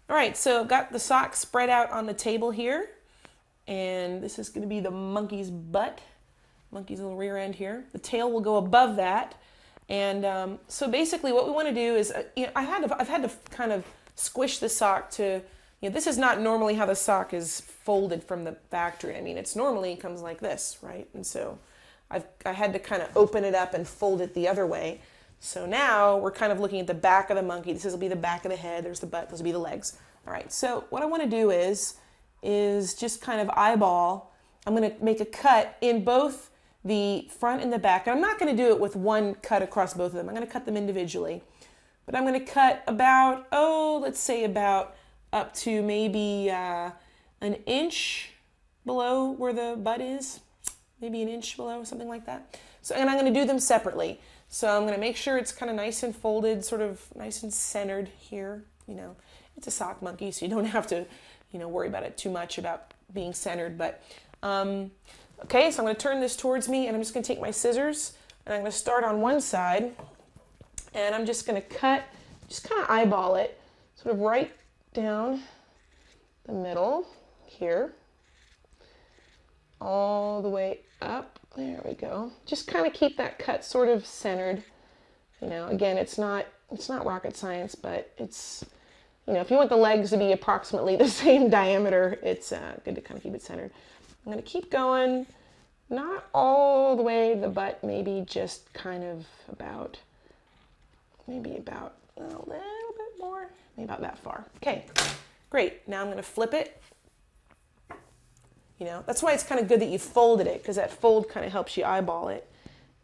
All right, so I've got the sock spread out on the table here, and this is going to be the monkey's butt, monkey's little rear end here. The tail will go above that, and so basically what we want to do is, I've had to kind of squish the sock to, this is not normally how the sock is folded from the factory. I mean, it's normally comes like this, right? And so I had to kind of open it up and fold it the other way. So now we're kind of looking at the back of the monkey. This will be the back of the head. There's the butt. Those will be the legs. All right. So what I want to do is just kind of eyeball. I'm going to make a cut in both the front and the back. And I'm not going to do it with one cut across both of them. I'm going to cut them individually. But I'm going to cut about, let's say about up to maybe an inch below where the butt is. Maybe an inch below, something like that. So, and I'm going to do them separately. So I'm going to make sure it's kind of nice and folded, sort of nice and centered here. It's a sock monkey, so you don't have to, worry about it too much about being centered. But, okay, so I'm going to turn this towards me, and I'm just going to take my scissors, and I'm going to start on one side, and I'm just going to cut, just kind of eyeball it, sort of right down the middle here, all the way up. There we go. Just kind of keep that cut sort of centered. Again, it's not rocket science, but it's, if you want the legs to be approximately the same diameter, it's good to kind of keep it centered. I'm going to keep going, not all the way to the butt, maybe just kind of about, maybe about a little bit more, maybe about that far. Okay, great. Now I'm going to flip it. That's why it's kind of good that you folded it, because that fold kind of helps you eyeball it.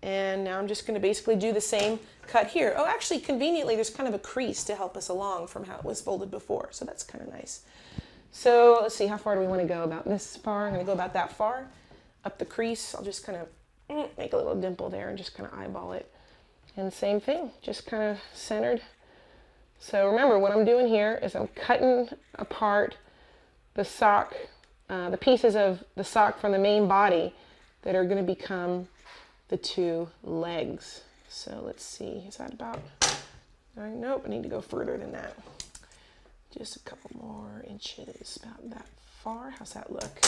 And now I'm just going to basically do the same cut here. Oh, actually, conveniently, there's kind of a crease to help us along from how it was folded before. So that's kind of nice. So let's see, how far do we want to go? About this far? I'm going to go about that far. Up the crease, I'll just kind of make a little dimple there and just kind of eyeball it. And same thing, just kind of centered. So remember, what I'm doing here is I'm cutting apart the sock, the pieces of the sock from the main body that are going to become the two legs. So let's see, is that about, nope, I need to go further than that. Just a couple more inches, about that far. How's that look?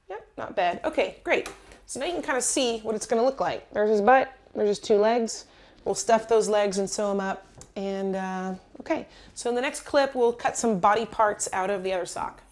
Yep, not bad. Okay, great. So now you can kind of see what it's going to look like. There's his butt, there's his two legs. We'll stuff those legs and sew them up. And okay, so in the next clip, we'll cut some body parts out of the other sock.